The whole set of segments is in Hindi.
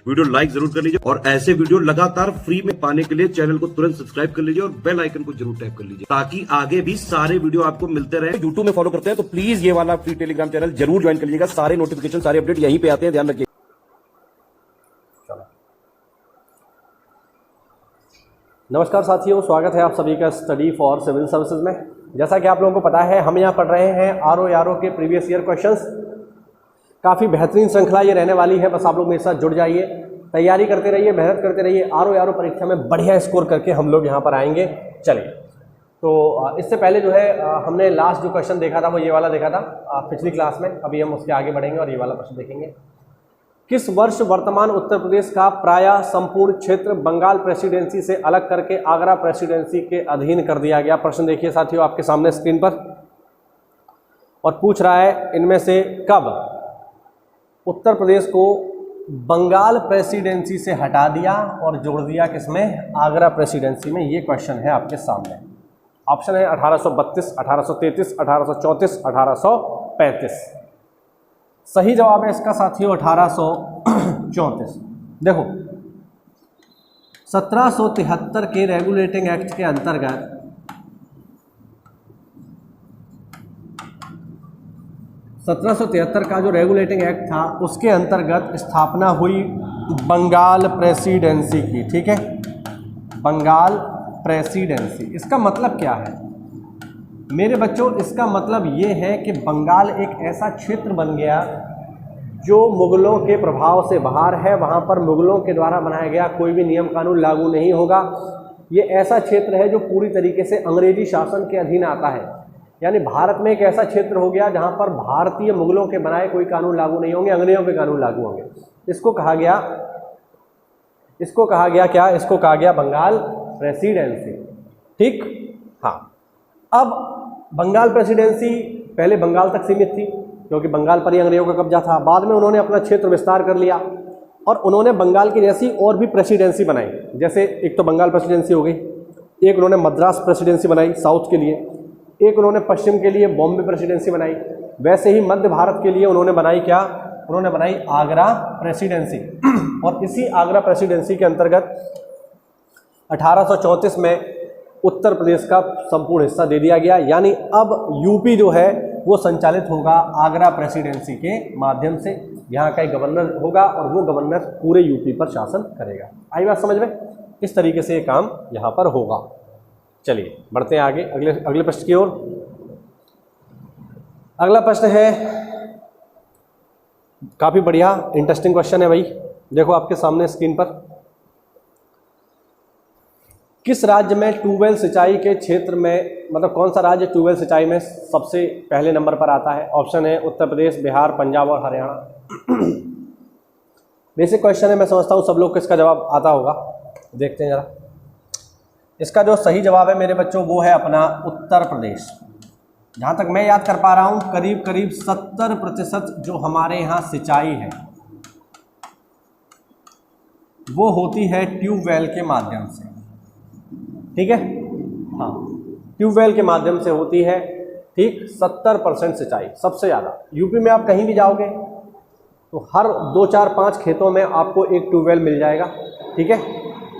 वीडियो लाइक जरूर कर लीजिए और ऐसे वीडियो लगातार फ्री में पाने के लिए चैनल को तुरंत सब्सक्राइब कर लीजिए और बेल आइकन को जरूर टैप कर लीजिए ताकि आगे भी सारे वीडियो आपको मिलते रहे। यूट्यूब में फॉलो करते हैं तो प्लीज ये वाला फ्री टेलीग्राम चैनल जरूर ज्वाइन कर लीजिएगा। सारे नोटिफिकेशन सारे अपडेट यहीं पे आते हैं, ध्यान रखिए। नमस्कार साथियों, स्वागत है आप सभी का स्टडी फॉर सिविल सर्विसेज में। जैसा कि आप लोगों को पता है, हम यहाँ पढ़ रहे हैं आरओ के प्रीवियस ईयर क्वेश्चंस। काफ़ी बेहतरीन श्रृंखला ये रहने वाली है, बस आप लोग मेरे साथ जुड़ जाइए, तैयारी करते रहिए, मेहनत करते रहिए। आरओ परीक्षा में बढ़िया स्कोर करके हम लोग यहाँ पर आएंगे। चलिए, तो इससे पहले जो है हमने लास्ट जो क्वेश्चन देखा था वो ये वाला देखा था पिछली क्लास में। अभी हम उसके आगे बढ़ेंगे और ये वाला प्रश्न देखेंगे। किस वर्ष वर्तमान उत्तर प्रदेश का प्रायः संपूर्ण क्षेत्र बंगाल प्रेसिडेंसी से अलग करके आगरा प्रेसिडेंसी के अधीन कर दिया गया? प्रश्न देखिए साथियों आपके सामने स्क्रीन पर, और पूछ रहा है इनमें से कब उत्तर प्रदेश को बंगाल प्रेसिडेंसी से हटा दिया और जोड़ दिया किसमें? आगरा प्रेसिडेंसी में। ये क्वेश्चन है आपके सामने। ऑप्शन है 1832, 1833, 1834, 1835। सही जवाब है इसका साथियों 1834। देखो, 1773 के रेगुलेटिंग एक्ट के अंतर्गत का जो रेगुलेटिंग एक्ट था उसके अंतर्गत स्थापना हुई बंगाल प्रेसिडेंसी की। ठीक है, बंगाल प्रेसिडेंसी। इसका मतलब क्या है मेरे बच्चों? इसका मतलब ये है कि बंगाल एक ऐसा क्षेत्र बन गया जो मुगलों के प्रभाव से बाहर है। वहाँ पर मुगलों के द्वारा बनाया गया कोई भी नियम कानून लागू नहीं होगा। ये ऐसा क्षेत्र है जो पूरी तरीके से अंग्रेजी शासन के अधीन आता है। यानी भारत में एक ऐसा क्षेत्र हो गया जहाँ पर भारतीय मुगलों के बनाए कोई कानून लागू नहीं होंगे, अंग्रेजों के कानून लागू होंगे। इसको कहा गया क्या? इसको कहा गया बंगाल प्रेसिडेंसी। ठीक, हाँ। अब बंगाल प्रेसिडेंसी पहले बंगाल तक सीमित थी क्योंकि बंगाल पर ही अंग्रेजों का कब्जा था। बाद में उन्होंने अपना क्षेत्र विस्तार कर लिया और उन्होंने बंगाल की जैसी और भी प्रेसिडेंसी बनाई। जैसे एक तो बंगाल प्रेसिडेंसी हो गई, एक उन्होंने मद्रास प्रेसिडेंसी बनाई साउथ के लिए, एक उन्होंने पश्चिम के लिए बॉम्बे प्रेसिडेंसी बनाई। वैसे ही मध्य भारत के लिए उन्होंने बनाई क्या? उन्होंने बनाई आगरा प्रेसिडेंसी। और इसी आगरा प्रेसिडेंसी के अंतर्गत 1834 में उत्तर प्रदेश का संपूर्ण हिस्सा दे दिया गया। यानी अब यूपी जो है वो संचालित होगा आगरा प्रेसिडेंसी के माध्यम से। यहाँ का एक गवर्नर होगा और वो गवर्नर पूरे यूपी पर शासन करेगा। आई बात समझ में? इस तरीके से ये काम यहाँ पर होगा। चलिए बढ़ते हैं आगे अगले प्रश्न की ओर। अगला प्रश्न है काफ़ी बढ़िया इंटरेस्टिंग क्वेश्चन है भाई। देखो आपके सामने स्क्रीन पर, किस राज्य में ट्यूबवेल सिंचाई के क्षेत्र में, मतलब कौन सा राज्य ट्यूबवेल सिंचाई में सबसे पहले नंबर पर आता है? ऑप्शन है उत्तर प्रदेश, बिहार, पंजाब और हरियाणा। बेसिक क्वेश्चन है, मैं समझता हूँ सब लोग को इसका जवाब आता होगा। देखते हैं जरा। इसका जो सही जवाब है मेरे बच्चों वो है अपना उत्तर प्रदेश। जहाँ तक मैं याद कर पा रहा हूँ करीब 70% जो हमारे यहाँ सिंचाई है वो होती है ट्यूबवेल के माध्यम से। ठीक है, हाँ, ट्यूबवेल के माध्यम से होती है। ठीक, 70% सिंचाई सबसे ज़्यादा। यूपी में आप कहीं भी जाओगे तो हर 2, 4, 5 खेतों में आपको एक ट्यूबवेल मिल जाएगा। ठीक है,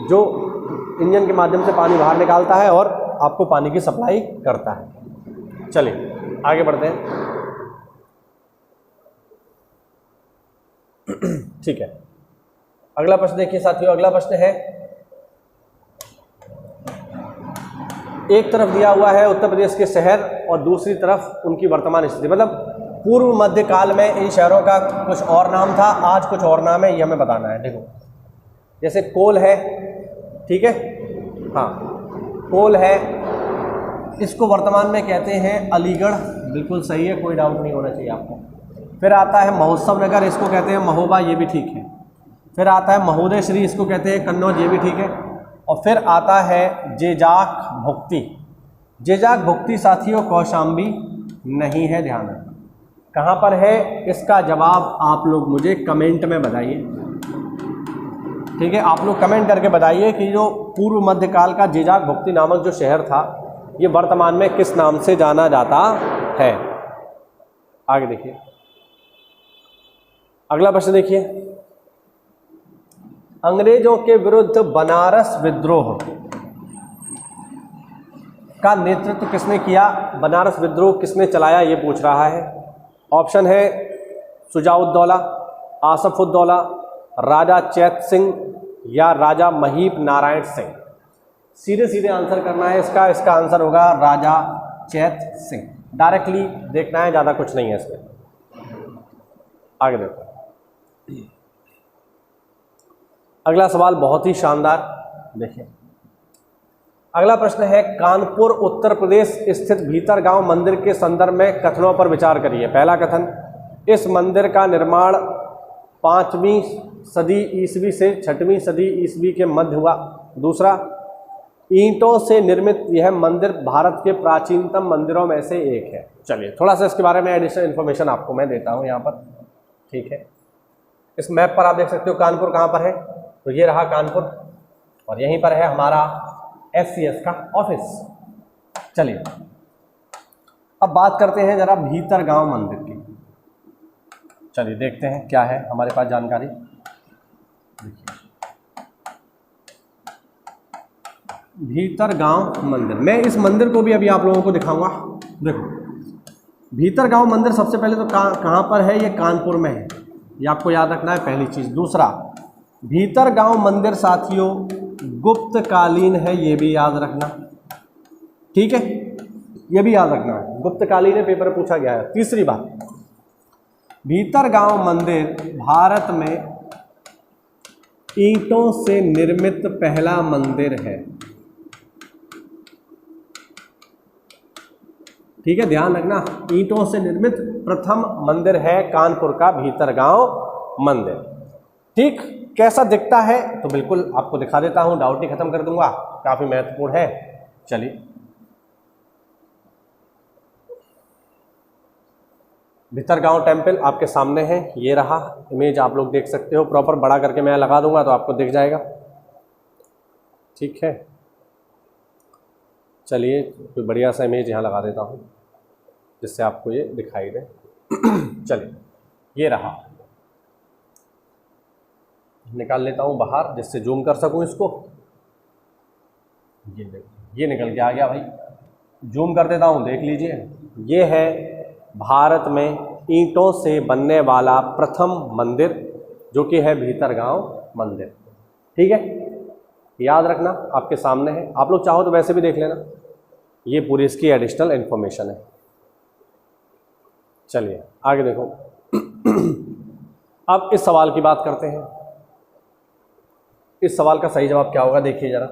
जो इंजन के माध्यम से पानी बाहर निकालता है और आपको पानी की सप्लाई करता है। चलिए आगे बढ़ते हैं। ठीक है, अगला प्रश्न देखिए साथियों। अगला प्रश्न है, एक तरफ दिया हुआ है उत्तर प्रदेश के शहर और दूसरी तरफ उनकी वर्तमान स्थिति। मतलब पूर्व मध्य काल में इन शहरों का कुछ और नाम था, आज कुछ और नाम है, ये हमें बताना है। देखो, जैसे कोल है, ठीक है, हाँ, कोल है, इसको वर्तमान में कहते हैं अलीगढ़। बिल्कुल सही है, कोई डाउट नहीं होना चाहिए आपको। फिर आता है महोत्सव नगर, इसको कहते हैं महोबा, ये भी ठीक है। फिर आता है महोदय श्री, इसको कहते हैं कन्नौज, ये भी ठीक है। और फिर आता है जेजाक भुक्ति। जेजाक भुक्ति साथियों कौशाम्बी नहीं है, ध्यान रखना। कहाँ पर है इसका जवाब आप लोग मुझे कमेंट में बताइए। ठीक है, आप लोग कमेंट करके बताइए कि जो पूर्व मध्यकाल का जेजाक भुक्ति नामक जो शहर था ये वर्तमान में किस नाम से जाना जाता है। आगे देखिए, अगला प्रश्न देखिए। अंग्रेजों के विरुद्ध बनारस विद्रोह का नेतृत्व किसने किया? बनारस विद्रोह किसने चलाया, ये पूछ रहा है। ऑप्शन है शुजाउद्दौला, आसफउद्दौला, राजा चैत सिंह या राजा महीप नारायण सिंह। सीधे सीधे आंसर करना है इसका। इसका आंसर होगा राजा चैत सिंह। डायरेक्टली देखना है, ज़्यादा कुछ नहीं है इसमें। आगे देखो, अगला सवाल बहुत ही शानदार। देखिए, अगला प्रश्न है, कानपुर उत्तर प्रदेश स्थित भीतरगांव मंदिर के संदर्भ में कथनों पर विचार करिए। पहला कथन, इस मंदिर का निर्माण 5वीं सदी ईस्वी से 6वीं सदी ईस्वी के मध्य हुआ। दूसरा, ईंटों से निर्मित यह मंदिर भारत के प्राचीनतम मंदिरों में से एक है। चलिए थोड़ा सा इसके बारे में एडिशनल इन्फॉर्मेशन आपको मैं देता हूँ यहाँ पर, ठीक है। इस मैप पर आप देख सकते हो कानपुर कहाँ पर है, तो ये रहा कानपुर और यहीं पर है हमारा SCS का ऑफिस। चलिए अब बात करते हैं जरा भीतरगांव मंदिर की। चलिए देखते हैं क्या है हमारे पास जानकारी। देखिए, भीतरगांव मंदिर, मैं इस मंदिर को भी अभी आप लोगों को दिखाऊंगा। देखो, भीतरगांव मंदिर सबसे पहले तो कहाँ पर है? ये कानपुर में है, ये आपको याद रखना है पहली चीज़। दूसरा, भीतरगांव मंदिर साथियों गुप्तकालीन है, ये भी याद रखना, ठीक है, ये भी याद रखना है, गुप्तकालीन है, पेपर में पूछा गया है। तीसरी बात, भीतरगांव मंदिर भारत में ईंटों से निर्मित पहला मंदिर है, ठीक है, ध्यान रखना, ईंटों से निर्मित प्रथम मंदिर है कानपुर का भीतरगांव मंदिर। ठीक, कैसा दिखता है तो बिल्कुल आपको दिखा देता हूं, डाउट ही खत्म कर दूंगा, काफी महत्वपूर्ण है। चलिए, भीतरगांव टेम्पल आपके सामने है, ये रहा इमेज, आप लोग देख सकते हो। प्रॉपर बड़ा करके मैं लगा दूंगा तो आपको दिख जाएगा, ठीक है। चलिए कोई बढ़िया सा इमेज यहाँ लगा देता हूँ जिससे आपको ये दिखाई दे। चलिए, ये रहा, निकाल लेता हूँ बाहर जिससे जूम कर सकूँ इसको। ये देखिए, ये निकल के आ गया भाई, जूम कर देता हूँ, देख लीजिए। ये है भारत में ईंटों से बनने वाला प्रथम मंदिर, जो कि है भीतरगांव मंदिर, ठीक है, याद रखना, आपके सामने है। आप लोग चाहो तो वैसे भी देख लेना, ये पूरी इसकी एडिशनल इन्फॉर्मेशन है। चलिए आगे देखो। अब इस सवाल की बात करते हैं। इस सवाल का सही जवाब क्या होगा, देखिए जरा।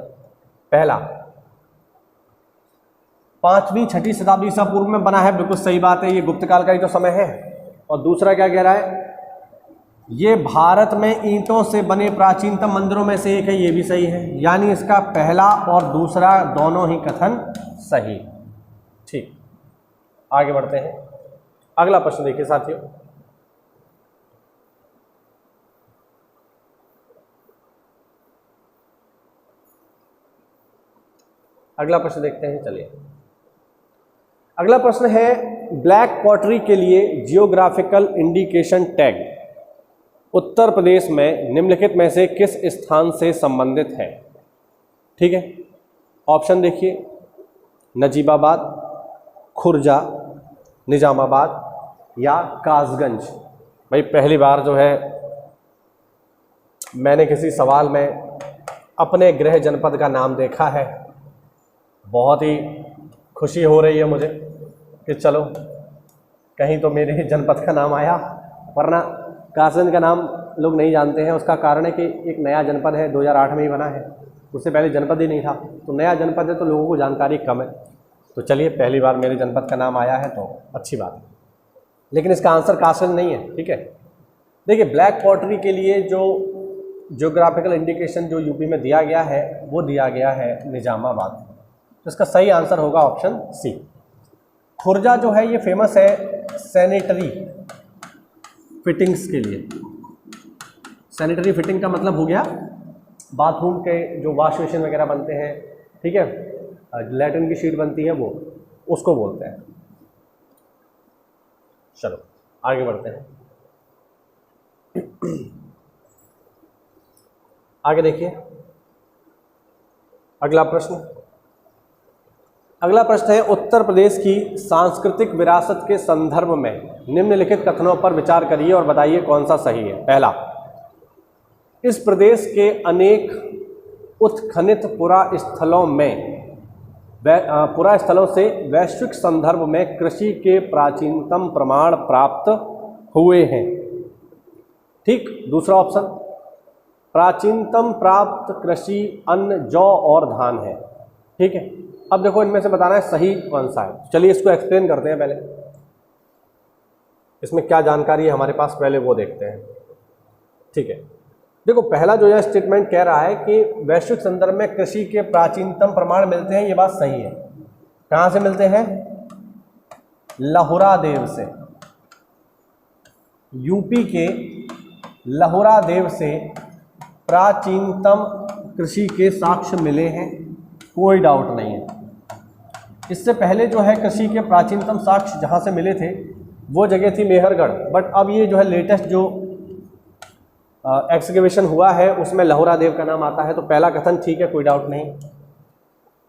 पहला, 5वीं 6वीं शताब्दी ईसा पूर्व में बना है, बिल्कुल सही बात है, ये गुप्त काल का ही तो समय है। और दूसरा क्या कह रहा है, ये भारत में ईंटों से बने प्राचीनतम मंदिरों में से एक है, ये भी सही है। यानी इसका पहला और दूसरा दोनों ही कथन सही। ठीक, आगे बढ़ते हैं। अगला प्रश्न देखिए साथियों, अगला प्रश्न देखते हैं। चलिए, अगला प्रश्न है, ब्लैक पॉटरी के लिए geographical indication tag Uttar Pradesh में निम्नलिखित में से किस स्थान से संबंधित है? ठीक है, ऑप्शन देखिए, नजीबाबाद, खुर्जा, निजामाबाद या कासगंज। भाई पहली बार जो है मैंने किसी सवाल में अपने गृह जनपद का नाम देखा है, बहुत ही खुशी हो रही है मुझे कि चलो कहीं तो मेरे जनपद का नाम आया, वरना कासगंज का नाम लोग नहीं जानते हैं। उसका कारण है कि एक नया जनपद है, 2008 में ही बना है, उससे पहले जनपद ही नहीं था, तो नया जनपद है तो लोगों को जानकारी कम है। तो चलिए, पहली बार मेरे जनपद का नाम आया है तो अच्छी बात है, लेकिन इसका आंसर कासगंज नहीं है, ठीक है। देखिए, ब्लैक पॉटरी के लिए जो जियोग्राफिकल इंडिकेशन जो यूपी में दिया गया है वो दिया गया है निजामाबाद, तो इसका सही आंसर होगा ऑप्शन सी। खुर्जा जो है ये फेमस है सैनिटरी फिटिंग्स के लिए। सैनिटरी फिटिंग का मतलब हो गया बाथरूम के जो वॉश बेसिन वगैरह बनते हैं, ठीक है, लैट्रिन की शीट बनती है, वो उसको बोलते हैं। चलो आगे बढ़ते हैं। आगे देखिए अगला प्रश्न। अगला प्रश्न है, उत्तर प्रदेश की सांस्कृतिक विरासत के संदर्भ में निम्नलिखित कथनों पर विचार करिए और बताइए कौन सा सही है। पहला, इस प्रदेश के अनेक उत्खनित पुरा स्थलों से वैश्विक संदर्भ में कृषि के प्राचीनतम प्रमाण प्राप्त हुए हैं। ठीक। दूसरा ऑप्शन, प्राचीनतम प्राप्त कृषि अन्न जौ और धान है। ठीक है। अब देखो इनमें से बताना है सही कौन सा है। चलिए इसको एक्सप्लेन करते हैं। पहले इसमें क्या जानकारी है हमारे पास, पहले वो देखते हैं। ठीक है। देखो पहला जो यह स्टेटमेंट कह रहा है कि वैश्विक संदर्भ में कृषि के प्राचीनतम प्रमाण मिलते हैं, ये बात सही है। कहाँ से मिलते हैं? लहुरा देव से। यूपी के लहुरा देव से प्राचीनतम कृषि के साक्ष्य मिले हैं, कोई डाउट नहीं है। इससे पहले जो है कृषि के प्राचीनतम साक्ष्य जहाँ से मिले थे वो जगह थी मेहरगढ़, बट अब ये जो है लेटेस्ट जो एक्सकेवेशन हुआ है उसमें लहुरा देव का नाम आता है। तो पहला कथन ठीक है, कोई डाउट नहीं।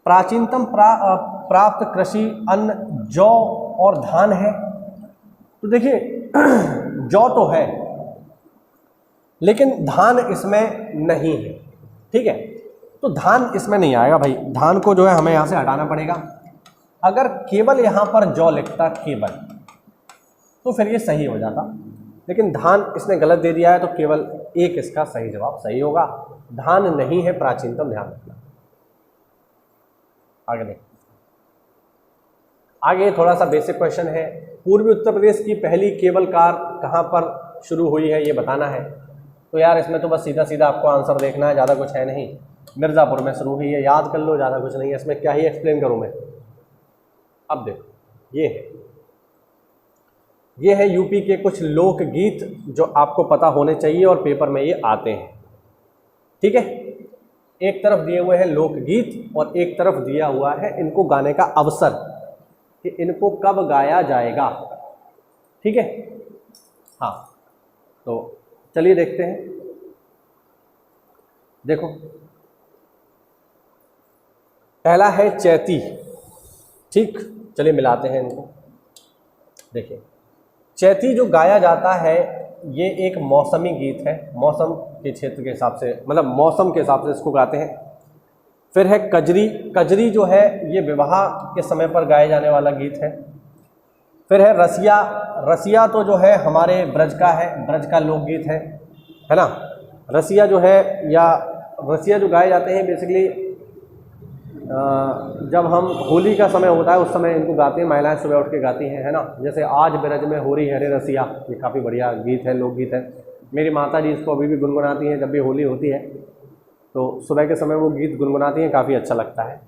प्राचीनतम प्राप्त कृषि अन्न जौ और धान है। तो देखिए जौ तो है लेकिन धान इसमें नहीं है। ठीक है। तो धान इसमें नहीं आएगा भाई, धान को जो है हमें यहाँ से हटाना पड़ेगा। अगर केवल यहाँ पर जौ लिखता केवल तो फिर ये सही हो जाता, लेकिन धान इसने गलत दे दिया है तो केवल एक इसका सही जवाब सही होगा। धान नहीं है प्राचीनतम, ध्यान रखना। आगे देख, आगे थोड़ा सा बेसिक क्वेश्चन है। पूर्वी उत्तर प्रदेश की पहली केबल कार कहाँ पर शुरू हुई है ये बताना है। तो यार इसमें तो बस सीधा सीधा आपको आंसर देखना है, ज़्यादा कुछ है नहीं। मिर्ज़ापुर में शुरू हुई है, याद कर लो, ज़्यादा कुछ नहीं है इसमें, क्या ही एक्सप्लेन करूँ मैं। अब देखो ये है यूपी के कुछ लोकगीत जो आपको पता होने चाहिए और पेपर में ये आते हैं। ठीक है। एक तरफ दिए हुए हैं लोकगीत और एक तरफ दिया हुआ है इनको गाने का अवसर कि इनको कब गाया जाएगा। ठीक है। हाँ, तो चलिए देखते हैं। देखो पहला है चैती। ठीक, चलिए मिलाते हैं इनको। देखिए चैती जो गाया जाता है ये एक मौसमी गीत है, मौसम के क्षेत्र के हिसाब से, मतलब मौसम के हिसाब से इसको गाते हैं। फिर है कजरी। कजरी जो है ये विवाह के समय पर गाए जाने वाला गीत है। फिर है रसिया। रसिया तो जो है हमारे ब्रज का है, ब्रज का लोकगीत है ना। रसिया जो है या रसिया जो गाए जाते हैं बेसिकली जब हम होली का समय होता है उस समय इनको गाती हैं महिलाएं, सुबह उठ के गाती हैं, है ना। जैसे आज ब्रज में हो रही है रे रसिया, ये काफ़ी बढ़िया गीत है, लोकगीत है। मेरी माता जी इसको अभी भी गुनगुनाती हैं, जब भी होली होती है तो सुबह के समय वो गीत गुनगुनाती हैं, काफ़ी अच्छा लगता है।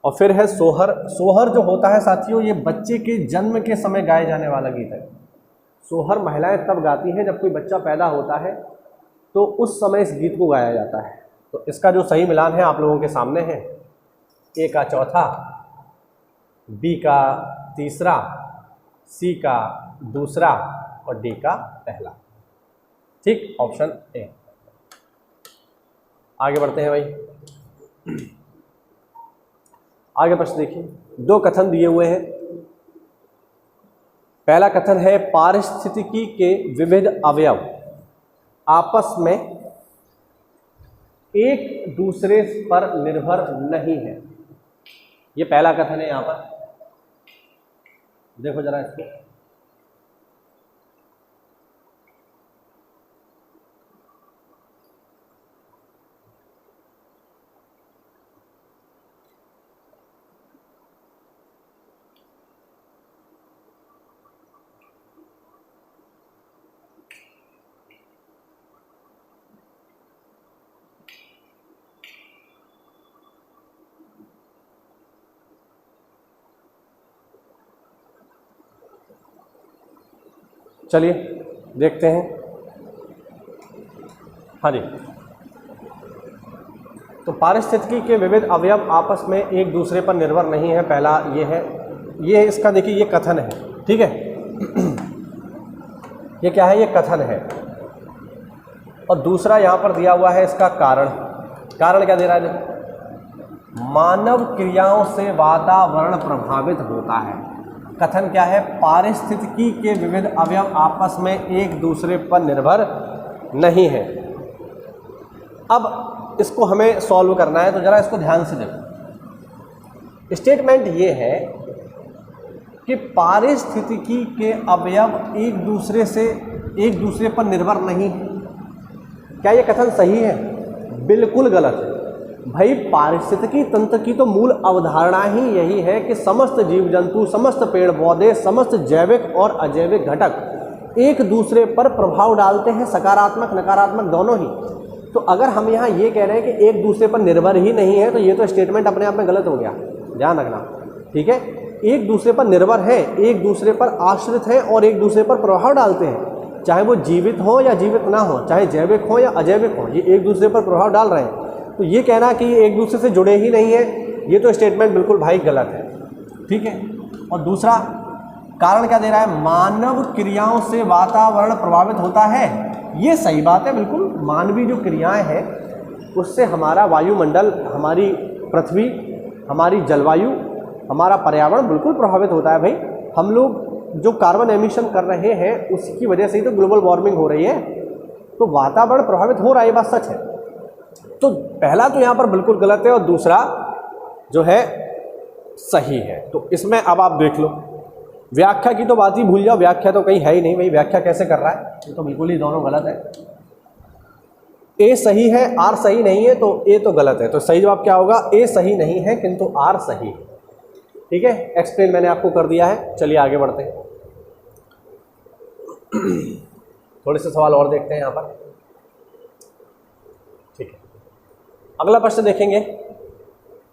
और फिर है सोहर। सोहर जो होता है साथियों ये बच्चे के जन्म के समय गाए जाने वाला गीत है। सोहर महिलाएं तब गाती हैं जब कोई बच्चा पैदा होता है, तो उस समय इस गीत को गाया जाता है। तो इसका जो सही मिलान है आप लोगों के सामने है। ए का चौथा, बी का तीसरा, सी का दूसरा और डी का पहला। ठीक, ऑप्शन ए। आगे बढ़ते हैं भाई। आगे प्रश्न देखिए, दो कथन दिए हुए हैं। पहला कथन है पारिस्थितिकी के विविध अवयव आपस में एक दूसरे पर निर्भर नहीं है। ये पहला कथन है। यहां पर देखो जरा इसको, चलिए देखते हैं। हाँ जी, तो पारिस्थितिकी के विविध अवयव आपस में एक दूसरे पर निर्भर नहीं है, पहला ये है। ये इसका देखिए ये कथन है। ठीक है। ये क्या है? ये कथन है। और दूसरा यहाँ पर दिया हुआ है इसका कारण। कारण क्या दे रहा है देखो, मानव क्रियाओं से वातावरण प्रभावित होता है। कथन क्या है, पारिस्थितिकी के विविध अवयव आपस में एक दूसरे पर निर्भर नहीं है। अब इसको हमें सॉल्व करना है, तो जरा इसको ध्यान से देखो। स्टेटमेंट ये है कि पारिस्थितिकी के अवयव एक दूसरे पर निर्भर नहीं है। क्या ये कथन सही है? बिल्कुल गलत है भाई। पारिस्थितिकी तंत्र की तो मूल अवधारणा ही यही है कि समस्त जीव जंतु, समस्त पेड़ पौधे, समस्त जैविक और अजैविक घटक एक दूसरे पर प्रभाव डालते हैं, सकारात्मक नकारात्मक दोनों ही। तो अगर हम यहाँ ये कह रहे हैं कि एक दूसरे पर निर्भर ही नहीं है, तो ये तो स्टेटमेंट अपने आप में गलत हो गया, ध्यान रखना, ठीक है। एक दूसरे पर निर्भर है, एक दूसरे पर आश्रित है और एक दूसरे पर प्रभाव डालते हैं, चाहे वो जीवित हो या जीवित ना हो, चाहे जैविक हो या अजैविक हो, ये एक दूसरे पर प्रभाव डाल रहे हैं। तो ये कहना कि ये एक दूसरे से जुड़े ही नहीं है, ये तो स्टेटमेंट बिल्कुल भाई गलत है, ठीक है। और दूसरा कारण क्या दे रहा है, मानव क्रियाओं से वातावरण प्रभावित होता है। ये सही बात है, बिल्कुल। मानवीय जो क्रियाएं हैं उससे हमारा वायुमंडल, हमारी पृथ्वी, हमारी जलवायु, हमारा पर्यावरण बिल्कुल प्रभावित होता है भाई। हम लोग जो कार्बन एमिशन कर रहे हैं उसकी वजह से ही तो ग्लोबल वार्मिंग हो रही है, तो वातावरण प्रभावित हो रहा है, ये बात सच है। तो पहला तो यहाँ पर बिल्कुल गलत है और दूसरा जो है सही है। तो इसमें अब आप देख लो, व्याख्या की तो बात ही भूल जाओ, व्याख्या तो कहीं है ही नहीं भाई। व्याख्या कैसे कर रहा है, ये तो बिल्कुल ही दोनों गलत है। ए सही है, आर सही नहीं है, तो ए तो गलत है। तो सही जवाब क्या होगा, ए सही नहीं है किंतु आर सही है, ठीक है। एक्सप्लेन मैंने आपको कर दिया है। चलिए आगे बढ़ते हैं, थोड़े से सवाल और देखते हैं यहाँ पर, ठीक है। अगला प्रश्न देखेंगे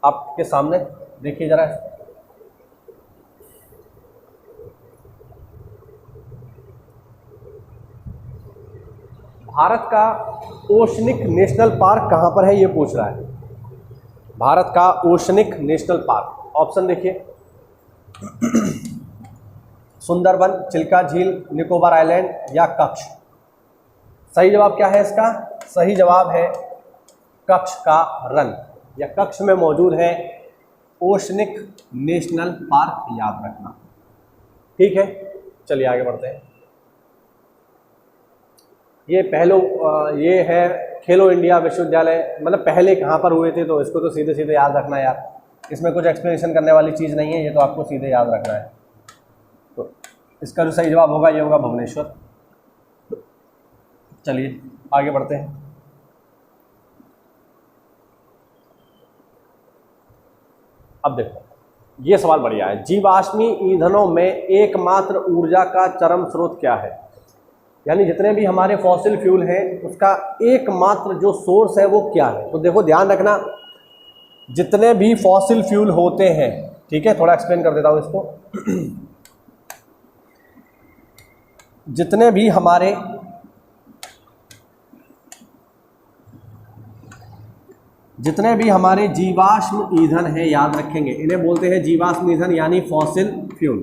आपके सामने, देखिए जरा। भारत का ओशनिक नेशनल पार्क कहाँ पर है, ये पूछ रहा है। भारत का ओशनिक नेशनल पार्क, ऑप्शन देखिए, सुंदरबन, चिल्का झील, निकोबार आइलैंड या कच्छ। सही जवाब क्या है इसका? सही जवाब है कच्छ का रन, या कच्छ में मौजूद है ओशनिक नेशनल पार्क, याद रखना, ठीक है। चलिए आगे बढ़ते हैं। ये है खेलो इंडिया विश्वविद्यालय, मतलब पहले कहाँ पर हुए थे, तो इसको तो सीधे सीधे याद रखना यार, इसमें कुछ एक्सप्लेनेशन करने वाली चीज़ नहीं है, ये तो आपको सीधे याद रखना है। तो इसका जो सही जवाब होगा ये होगा भुवनेश्वर। चलिए आगे बढ़ते हैं। अब देखो ये सवाल बढ़िया है, जीवाश्मी ईंधनों में एकमात्र ऊर्जा का चरम स्रोत क्या है? यानी जितने भी हमारे फॉसिल फ्यूल हैं उसका एकमात्र जो सोर्स है वो क्या है? तो देखो ध्यान रखना, जितने भी फॉसिल फ्यूल होते हैं, ठीक है, थोड़ा एक्सप्लेन कर देता हूँ इसको। जितने भी हमारे जीवाश्म ईंधन है, याद रखेंगे, इन्हें बोलते हैं जीवाश्म ईंधन यानी फॉसिल फ्यूल।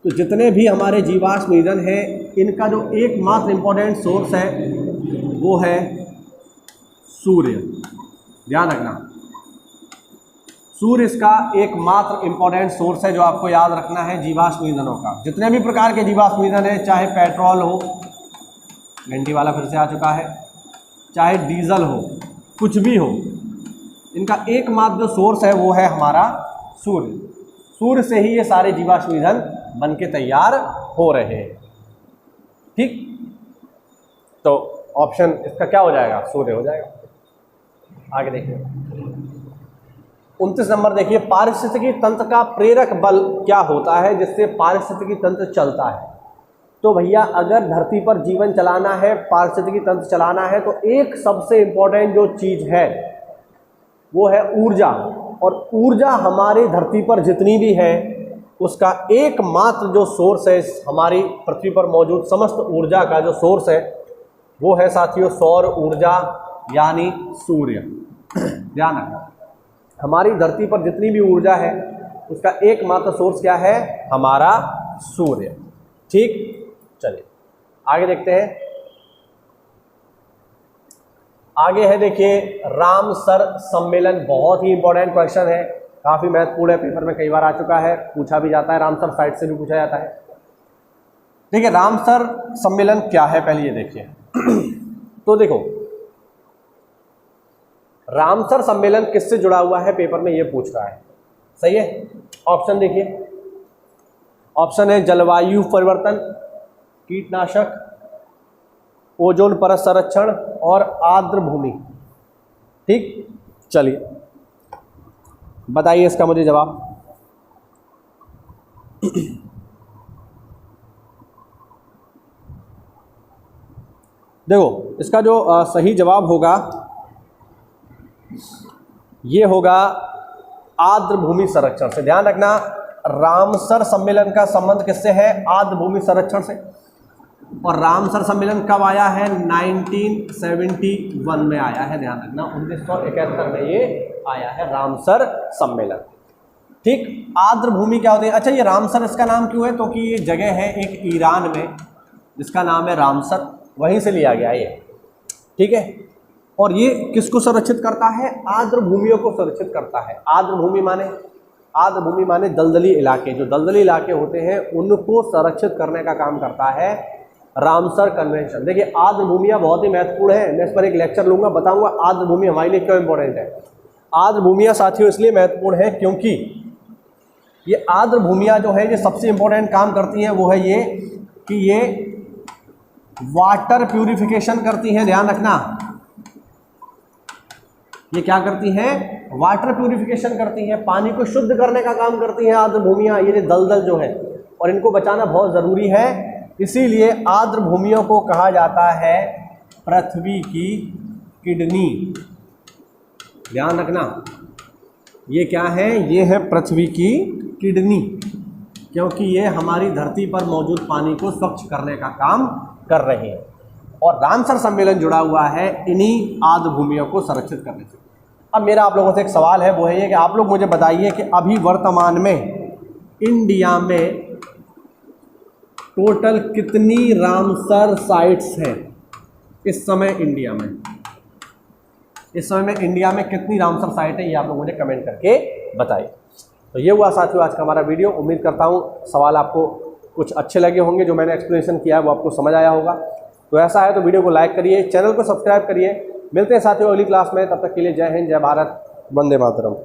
तो जितने भी हमारे जीवाश्म ईंधन है इनका जो एकमात्र इंपॉर्टेंट सोर्स है वो है सूर्य, ध्यान रखना। सूर्य इसका एकमात्र इंपॉर्टेंट सोर्स है जो आपको याद रखना है जीवाश्म ईंधनों का। जितने भी प्रकार के जीवाश्म ईंधन है, चाहे पेट्रोल हो, घंटी वाला फिर से आ चुका है, चाहे डीजल हो, कुछ भी हो, इनका एकमात्र जो सोर्स है वो है हमारा सूर्य। सूर्य से ही ये सारे जीवाश्म ईंधन बन के तैयार हो रहे हैं, ठीक। तो ऑप्शन इसका क्या हो जाएगा? सूर्य हो जाएगा। आगे देखिए 29 नंबर देखिए, पारिस्थितिकी तंत्र का प्रेरक बल क्या होता है जिससे पारिस्थितिकी तंत्र चलता है? तो भैया अगर धरती पर जीवन चलाना है, पारिस्थितिकी तंत्र चलाना है, तो एक सबसे इम्पोर्टेंट जो चीज़ है वो है ऊर्जा। और ऊर्जा हमारी धरती पर जितनी भी है उसका एकमात्र जो सोर्स है, हमारी पृथ्वी पर मौजूद समस्त ऊर्जा का जो सोर्स है वो है साथियों सौर ऊर्जा यानी सूर्य। ध्यान रखना, हमारी धरती पर जितनी भी ऊर्जा है उसका एकमात्र सोर्स क्या है? हमारा सूर्य, ठीक। चलिए आगे देखते हैं। आगे है देखिए रामसर सम्मेलन, बहुत ही इंपॉर्टेंट क्वेश्चन है, काफी महत्वपूर्ण है, पेपर में कई बार आ चुका है, पूछा भी जाता है, रामसर साइट से भी पूछा जाता है। देखिए रामसर सम्मेलन क्या है, पहले ये देखिए तो देखो रामसर सम्मेलन किससे जुड़ा हुआ है, पेपर में ये पूछ रहा है, सही है। ऑप्शन देखिए, ऑप्शन है जलवायु परिवर्तन, कीटनाशक, ओजोन परत संरक्षण और आर्द्र भूमि। ठीक, चलिए बताइए इसका मुझे जवाब। देखो इसका जो सही जवाब होगा ये होगा आर्द्र भूमि संरक्षण से। ध्यान रखना रामसर सम्मेलन का संबंध किससे है, आर्द्र भूमि संरक्षण से। और रामसर सम्मेलन कब आया है, 1971 में आया है, ध्यान रखना 1971 में ये आया है रामसर सम्मेलन। ठीक, आर्द्र भूमि क्या होती है, अच्छा ये रामसर इसका नाम क्यों है, तो कि ये जगह है एक ईरान में जिसका नाम है रामसर, वहीं से लिया गया ये, ठीक है। और ये किसको संरक्षित करता है, आर्द्र भूमियों को संरक्षित करता है। आर्द्र भूमि माने दलदली इलाके, जो दलदली इलाके होते हैं उनको संरक्षित करने का काम करता है रामसर कन्वेंशन। देखिए आर्द्र भूमियाँ बहुत ही महत्वपूर्ण है, मैं इस पर एक लेक्चर लूंगा, बताऊंगा आर्द्र भूमि हमारे लिए क्यों इंपॉर्टेंट है। आर्द्र भूमियाँ साथियों इसलिए महत्वपूर्ण है क्योंकि ये आर्द्र भूमियाँ जो है ये सबसे इंपॉर्टेंट काम करती हैं, वो है ये कि ये वाटर प्यूरिफिकेशन करती हैं। ध्यान रखना ये क्या करती हैं, वाटर प्यूरिफिकेशन करती हैं, पानी को शुद्ध करने का काम करती हैं आर्द्र भूमियाँ, ये दलदल जो है, और इनको बचाना बहुत ज़रूरी है। इसीलिए आर्द्र भूमियों को कहा जाता है पृथ्वी की किडनी। ध्यान रखना ये क्या है, ये है पृथ्वी की किडनी, क्योंकि ये हमारी धरती पर मौजूद पानी को स्वच्छ करने का काम कर रहे हैं। और रामसर सम्मेलन जुड़ा हुआ है इन्हीं आर्द्र भूमियों को संरक्षित करने से। अब मेरा आप लोगों से एक सवाल है, वो है ये कि आप लोग मुझे बताइए कि अभी वर्तमान में इंडिया में टोटल कितनी रामसर साइट्स हैं इस समय इंडिया में, इस समय में इंडिया में कितनी रामसर साइट है, ये आप लोग मुझे कमेंट करके बताइए। तो ये हुआ साथियों आज का हमारा वीडियो। उम्मीद करता हूँ सवाल आपको कुछ अच्छे लगे होंगे, जो मैंने एक्सप्लेनेशन किया है वो आपको समझ आया होगा। तो ऐसा है तो वीडियो को लाइक करिए, चैनल को सब्सक्राइब करिए। मिलते हैं साथियों अगली क्लास में, तब तक के लिए जय हिंद, जय भारत, वंदे मातरम।